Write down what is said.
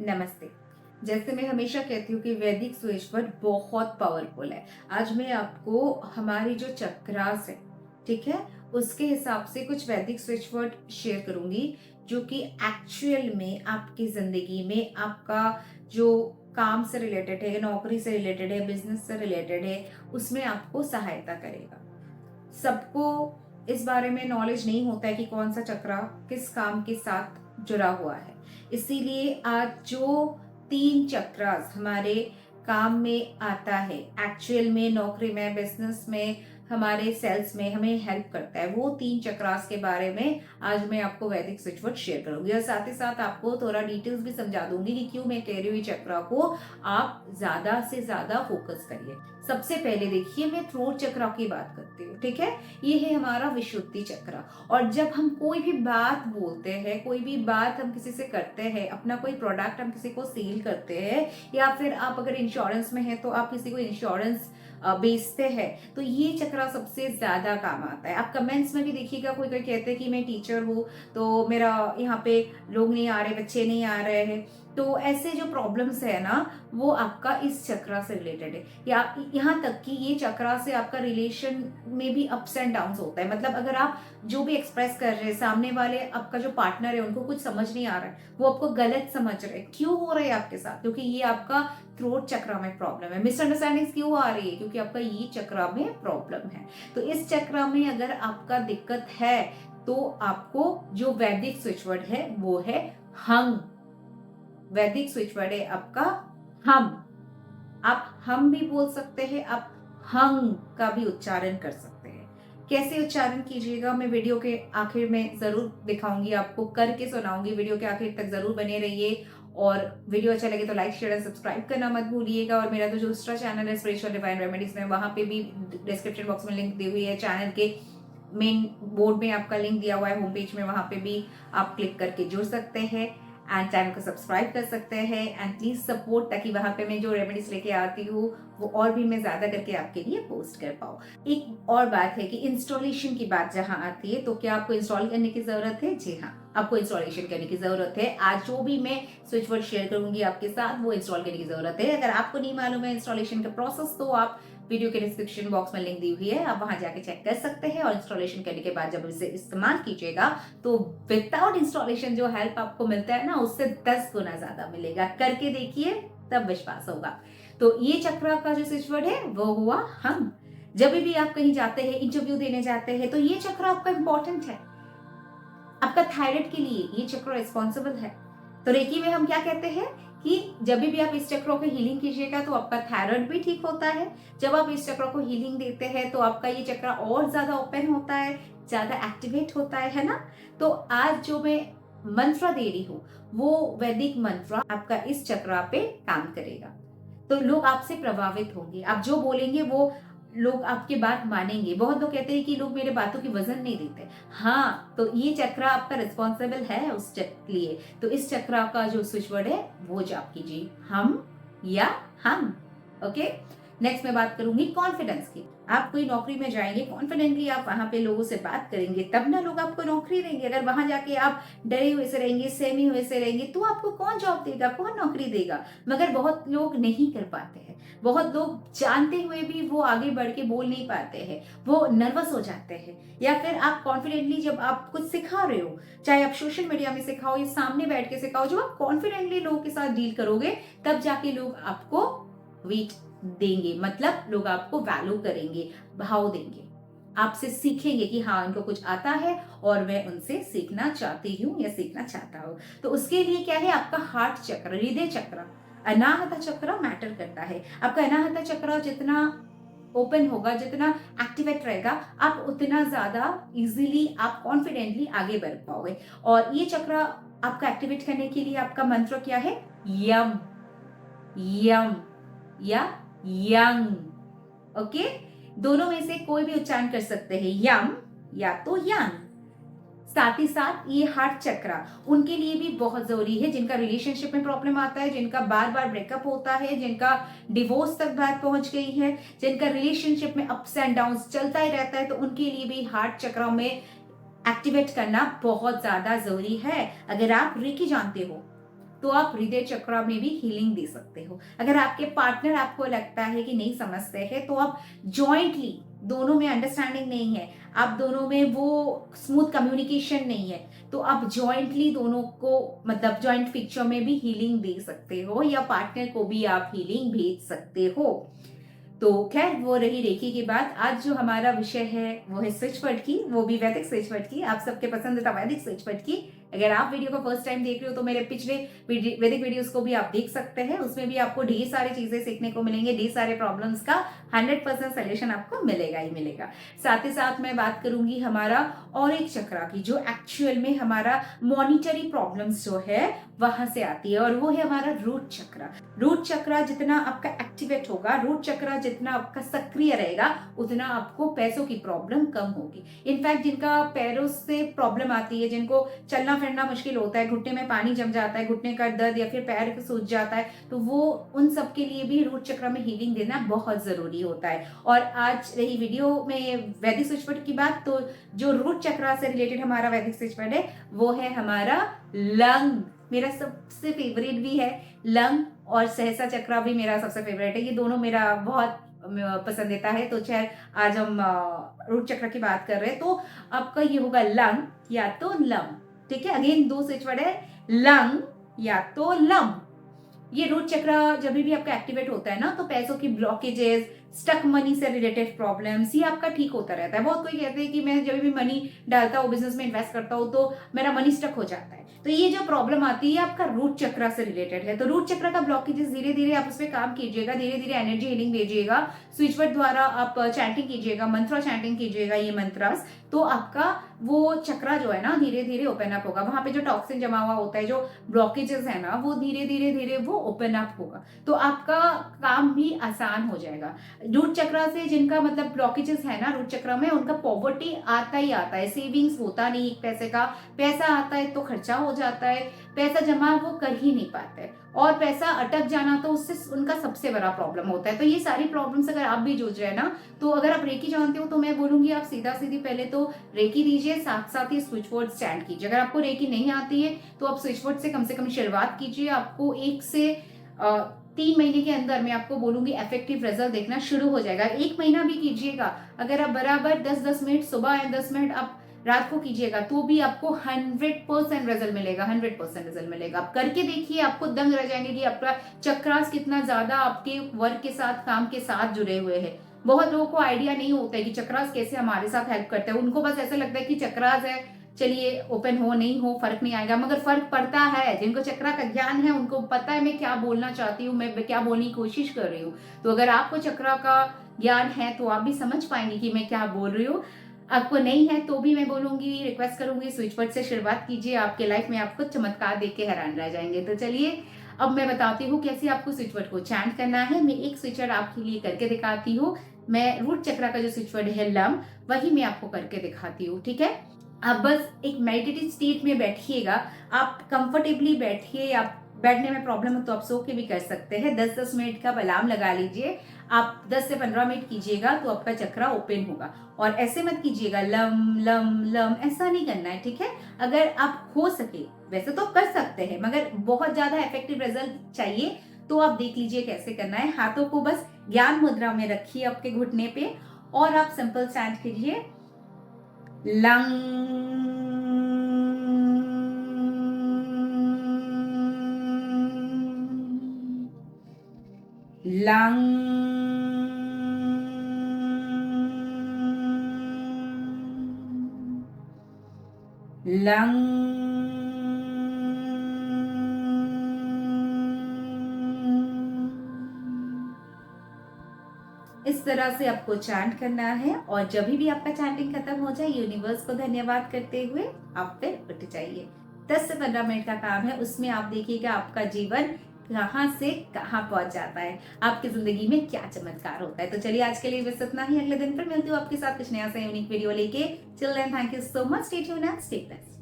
नमस्ते। जैसे मैं हमेशा कहती हूँ कि वैदिक स्विच वर्ड बहुत पावरफुल है। आज मैं आपको हमारी जो चक्रास है, ठीक है, उसके हिसाब से कुछ वैदिक स्विच वर्ड शेयर करूंगी जो कि एक्चुअल में आपकी जिंदगी में आपका जो काम से रिलेटेड है, नौकरी से रिलेटेड है, बिजनेस से रिलेटेड है, उसमें आपको सहायता करेगा। सबको इस बारे में नॉलेज नहीं होता है कि कौन सा चक्रा किस काम के साथ जुड़ा हुआ है। इसीलिए आज जो 3 चक्रास हमारे काम में आता है, एक्चुअल में नौकरी में, बिजनेस में, हमारे सेल्स में हमें हेल्प करता है, वो 3 चक्रास के बारे में आज मैं आपको वैदिक स्विच वर्ड शेयर करूंगी और साथ ही साथ आपको थोड़ा डिटेल्स भी समझा दूंगी कि क्यों मैं कह रही हूँ ये चक्रा को आप ज्यादा से ज्यादा फोकस करिए। सबसे पहले देखिए, मैं थ्रोट चक्रा की बात करती हूँ, ठीक है। ये है हमारा विशुद्धि चक्र। और जब हम कोई भी बात बोलते हैं, कोई भी बात हम किसी से करते हैं, अपना कोई प्रोडक्ट हम किसी को सेल करते हैं, या फिर आप अगर इंश्योरेंस में हैं तो आप किसी को इंश्योरेंस बेचते हैं, तो ये चक्र सबसे ज्यादा काम आता है। आप कमेंट्स में भी देखिएगा, कोई कोई कहते हैं कि मैं टीचर हूँ तो मेरा यहाँ पे लोग नहीं आ रहे, बच्चे नहीं आ रहे हैं। तो ऐसे जो प्रॉब्लम्स है ना, वो आपका इस चक्रा से रिलेटेड है। या यहाँ तक कि ये चक्रा से आपका रिलेशन में भी अप्स एंड डाउन्स होता है। मतलब अगर आप जो भी एक्सप्रेस कर रहे हैं, सामने वाले आपका जो पार्टनर है उनको कुछ समझ नहीं आ रहा है, वो आपको गलत समझ रहे हैं, क्यों हो रहा है आपके साथ? क्योंकि ये आपका थ्रोट चक्रा में प्रॉब्लम है। मिसअंडरस्टैंडिंग क्यों आ रही है? क्योंकि आपका ये चक्रा में प्रॉब्लम है। तो इस चक्रा में अगर आपका दिक्कत है तो आपको जो वैदिक स्विच वर्ड है वो है हम। वैदिक स्विच वर्ड है आपका हम। आप हम भी बोल सकते हैं, आप हंग का भी उच्चारण कर सकते हैं। कैसे उच्चारण कीजिएगा, मैं वीडियो के आखिर में जरूर दिखाऊंगी, आपको करके सुनाऊंगी। वीडियो के आखिर तक जरूर बने रहिए और वीडियो अच्छा लगे तो लाइक शेयर और सब्सक्राइब करना मत भूलिएगा। और मेरा तो जो दूसरा चैनल है स्पिरिचुअल डिवाइन रेमेडीज में, वहां पे भी डिस्क्रिप्शन बॉक्स में लिंक दी हुई है। चैनल के मेन बोर्ड में आपका लिंक दिया हुआ है, होम पेज में, वहां पे भी आप क्लिक करके जुड़ सकते हैं एंड चैनल को सब्सक्राइब कर सकते हैं। एंड प्लीज सपोर्ट, ताकि वहां पे मैं जो रेमेडीज लेके आती हूँ वो और भी मैं ज्यादा करके आपके लिए पोस्ट कर पाऊँ। एक और बात है कि इंस्टॉलेशन की बात जहां आती है, तो क्या आपको इंस्टॉल करने की जरूरत है? जी हाँ, आपको इंस्टॉलेशन करने की जरूरत है। आज जो भी मैं स्विच वर्ड शेयर करूंगी आपके साथ, वो इंस्टॉल करने की जरूरत है। अगर आपको नहीं मालूम है इंस्टॉलेशन का प्रोसेस, तो आप वीडियो के डिस्क्रिप्शन बॉक्स में लिंक दी हुई है, आप वहां जाके चेक कर सकते हैं। और इंस्टॉलेशन करने के बाद जब इसे इस्तेमाल कीजिएगा तो विदाउट इंस्टॉलेशन जो हेल्प आपको मिलता है ना, उससे 10 गुना ज्यादा मिलेगा। करके देखिए, तब विश्वास होगा। तो ये चक्र का जो स्विच वर्ड है वो हुआ हम। जब भी आप कहीं जाते हैं, इंटरव्यू देने जाते हैं, तो ये चक्र आपका इंपॉर्टेंट है। आपका थायराइड के लिए ये चक्र रिस्पॉन्सिबल है। तो रेकी में हम क्या कहते हैं कि जब भी आप इस चक्रों की हीलिंग कीजिएगा तो आपका थायराइड भी ठीक होता है। जब आप इस चक्र को हीलिंग देते हैं तो आपका ये चक्र और ज्यादा ओपन होता है, ज्यादा एक्टिवेट होता है ना। तो आज जो मैं मंत्र दे रही हूँ वो वैदिक मंत्र आपका इस चक्र पे काम करेगा। तो लोग आपसे प्रभावित होंगे, आप जो बोलेंगे वो लोग आपकी बात मानेंगे। बहुत लोग कहते हैं कि लोग मेरे बातों की वजन नहीं देते। हाँ, तो ये चक्र आपका रिस्पॉन्सिबल है उस लिए। तो इस चक्र का जो स्विच वर्ड है वो जाप कीजिए, हम या हम। ओके, नेक्स्ट मैं बात करूंगी कॉन्फिडेंस की। आप कोई नौकरी में जाएंगे, कॉन्फिडेंटली आप वहां पे लोगों से बात करेंगे, तब ना लोग आपको नौकरी देंगे। अगर वहां जाके आप डरे हुए से रहेंगे, सहमे हुए से रहेंगे, तो आपको कौन जॉब देगा, कौन नौकरी देगा? मगर बहुत लोग नहीं कर पाते हैं। बहुत लोग जानते हुए भी वो आगे बढ़ के बोल नहीं पाते हैं, वो नर्वस हो जाते हैं। या फिर आप कॉन्फिडेंटली जब आप कुछ सिखा रहे हो, चाहे आप सोशल मीडिया में सिखाओ या सामने बैठ के सिखाओ, जब आप कॉन्फिडेंटली लोगों के साथ डील करोगे, तब जाके लोग आपको वेट देंगे। मतलब लोग आपको वैल्यू करेंगे, भाव देंगे, आपसे सीखेंगे कि हाँ इनको कुछ आता है और मैं उनसे सीखना चाहती हूँ या सीखना चाहता हूँ। तो उसके लिए क्या है, आपका हार्ट चक्र, हृदय चक्र, अनाहता चक्र मैटर करता है। आपका अनाहता चक्र जितना ओपन होगा, जितना एक्टिवेट रहेगा, आप उतना ज्यादा इजीली, आप कॉन्फिडेंटली आगे बढ़ पाओगे। और ये चक्र आपका एक्टिवेट करने के लिए आपका मंत्र क्या है? यम। यम या यंग। ओके, दोनों में से कोई भी उच्चारण कर सकते हैं, यम या तो यंग। साथ ही साथ ये हार्ट चक्र उनके लिए भी बहुत जरूरी है जिनका रिलेशनशिप में प्रॉब्लम आता है, जिनका बार बार ब्रेकअप होता है, जिनका डिवोर्स तक बात पहुंच गई है, जिनका रिलेशनशिप में अप्स एंड डाउन्स चलता ही रहता है, तो उनके लिए भी हार्ट चक्र में एक्टिवेट करना बहुत ज्यादा जरूरी है। अगर आप रेकी जानते हो तो आप हृदय चक्र में भी हीलिंग दे सकते हो। अगर आपके पार्टनर आपको लगता है कि नहीं समझते हैं, तो आप जॉइंटली, दोनों में अंडरस्टैंडिंग नहीं है, आप दोनों में वो स्मूथ कम्युनिकेशन नहीं है, तो आप जॉइंटली दोनों को मतलब जॉइंट पिक्चर में भी हीलिंग दे सकते हो, या पार्टनर को भी आप हीलिंग भेज सकते हो। तो खैर वो रही रेकी की बात। आज जो हमारा विषय है वो है स्विच वर्ड की, वो भी वैदिक स्विच वर्ड की, आप सबके पसंदीदा वैदिक स्विच वर्ड की। अगर आप वीडियो को फर्स्ट टाइम देख रहे हो तो मेरे पिछले वैदिक वीडियोस को भी आप देख सकते हैं, उसमें भी आपको ढेर सारी चीजें सीखने को मिलेंगे, ढेर सारे प्रॉब्लम्स का 100% सोल्यूशन आपको मिलेगा ही मिलेगा। साथ ही साथ मैं बात करूंगी हमारा और एक चक्रा की, जो एक्चुअल में हमारा मॉनिटरी प्रॉब्लम्स जो है वहां से आती है, और वो है हमारा रूट चक्रा। रूट चक्रा जितना आपका एक्टिवेट होगा, रूट चक्रा जितना आपका सक्रिय रहेगा, उतना आपको पैसों की प्रॉब्लम कम होगी। इनफैक्ट जिनका पैरों से प्रॉब्लम आती है, जिनको चलना फिरना मुश्किल होता है, घुटने में पानी जम जाता है, घुटने का दर्द या फिर पैर सूज जाता है, तो वो उन सब के लिए भी रूट चक्र में हीलिंग देना बहुत जरूरी होता है। और आज रही वीडियो में वैदिक स्विच वर्ड की बात, तो जो रूट चक्र से रिलेटेड हमारा वैदिक स्विच वर्ड है वो है हमारा लंग। मेरा सबसे फेवरेट भी है लंग, और सहसा चक्र भी मेरा सबसे फेवरेट है। ये दोनों मेरा बहुत पसंदीदा है। तो खैर आज हम रूट चक्र की बात कर रहे हैं, तो आपका ये होगा लंग या तो लम। ठीक है, अगेन दो स्विच वर्ड है, लंग या तो लम। ये रूट चक्र जब भी आपका एक्टिवेट होता है ना, तो पैसों की ब्लॉकेजेस, स्टक मनी से रिलेटेड प्रॉब्लम्स, ये आपका ठीक होता रहता है। बहुत कोई कहते हैं कि मैं जब भी मनी डालता हूँ, बिजनेस में इन्वेस्ट करता हूँ, तो मेरा मनी स्टक हो जाता है। तो ये जो प्रॉब्लम आती है आपका रूट चक्र से रिलेटेड है। तो रूट चक्र का ब्लॉकेजेस धीरे धीरे आप उस पर काम कीजिएगा, धीरे धीरे एनर्जी हीलिंग भेजिएगा, स्विच वर्ड द्वारा आप चैंटिंग कीजिएगा, मंत्र चैंटिंग कीजिएगा, ये मंत्रास, तो आपका वो चक्र जो है ना धीरे धीरे ओपन अप होगा। वहां पे जो टॉक्सिन जमा हुआ होता है, जो ब्लॉकेजेस है ना, वो धीरे धीरे धीरे वो ओपन अप होगा, तो आपका काम भी आसान हो जाएगा। रूट चक्र से जिनका मतलब ब्लॉकेजेस है ना रूट चक्र में, उनका पॉवर्टी आता ही आता है, सेविंग्स होता नहीं एक पैसे का, पैसा आता है तो खर्चा हो जाता है, पैसा जमा वो कर ही नहीं पाते, और पैसा अटक जाना तो उससे उनका सबसे बड़ा प्रॉब्लम होता है। तो ये सारी प्रॉब्लम्स अगर आप भी जूझ रहे हैं ना, तो अगर आप रेकी जानते हो तो मैं बोलूंगी आप सीधा सीधी पहले तो रेकी दीजिए, साथ साथ ही स्विच वर्ड स्टैंड कीजिए। अगर आपको रेकी नहीं आती है तो आप स्विच वर्ड से कम शुरुआत कीजिए। आपको 1 से 3 महीने के अंदर मैं आपको बोलूंगी इफेक्टिव रिजल्ट देखना शुरू हो जाएगा। 1 महीना भी कीजिएगा, अगर आप बराबर 10-10 मिनट सुबह या 10 मिनट आप रात को कीजिएगा, तो भी आपको 100% रिजल्ट मिलेगा, 100% रिजल्ट मिलेगा। आप करके देखिए, आपको दंग रह जाएंगे कि आपका चक्रास कितना ज्यादा आपके वर्क के साथ, काम के साथ जुड़े हुए हैं। बहुत लोगों को आइडिया नहीं होता है कि चक्रास कैसे हमारे साथ हेल्प करते हैं। उनको बस ऐसा लगता है कि चक्रास है, चलिए ओपन हो नहीं हो फर्क नहीं आएगा, मगर फर्क पड़ता है। जिनको चक्रा का ज्ञान है उनको पता है मैं क्या बोलना चाहती हूँ, मैं क्या बोलने की कोशिश कर रही हूँ। तो अगर आपको चक्रा का ज्ञान है तो आप भी समझ पाएंगे कि मैं क्या बोल रही हूँ। आपको नहीं है तो भी मैं बोलूंगी, रिक्वेस्ट करूंगी, स्विच वर्ड से शुरुआत कीजिए, आपके लाइफ में आपको चमत्कार देख के हैरान रह जाएंगे। तो चलिए अब मैं बताती हूँ कैसे आपको स्विच वर्ड को चैंट करना है। मैं एक स्विच वर्ड आपके लिए करके दिखाती हूँ। मैं रूट चक्र का जो स्विच वर्ड है लम, वही मैं आपको करके दिखाती हूँ। ठीक है, आप बस एक मेडिटेटिव स्टेट में बैठिएगा, आप कंफर्टेबली बैठिए। आप बैठने में प्रॉब्लम हो तो आप सो के भी कर सकते हैं। 10-10 मिनट का अलार्म लगा लीजिए, आप 10 से 15 मिनट कीजिएगा तो आपका चक्रा ओपन होगा। और ऐसे मत कीजिएगा लम लम लम, ऐसा नहीं करना है। ठीक है, अगर आप हो सके, वैसे तो कर सकते हैं, मगर बहुत ज्यादा इफेक्टिव रिजल्ट चाहिए तो आप देख लीजिए कैसे करना है। हाथों को बस ज्ञान मुद्रा में रखिए आपके घुटने पे, और आप सिंपल स्टैंड कीजिए, लंग लंग लंग इस तरह से आपको चैंट करना है। और जब भी आपका चैंटिंग खत्म हो जाए, यूनिवर्स को धन्यवाद करते हुए आप फिर उठ जाइए। 10 से 15 मिनट का काम है, उसमें आप देखिएगा आपका जीवन कहाँ से कहाँ पहुंच जाता है, आपकी जिंदगी में क्या चमत्कार होता है। तो चलिए आज के लिए बस इतना ही, अगले दिन फिर मिलती हूँ आपके साथ कुछ नया सा यूनिक वीडियो लेके। Till then thank you so much, stay tuned and stay blessed.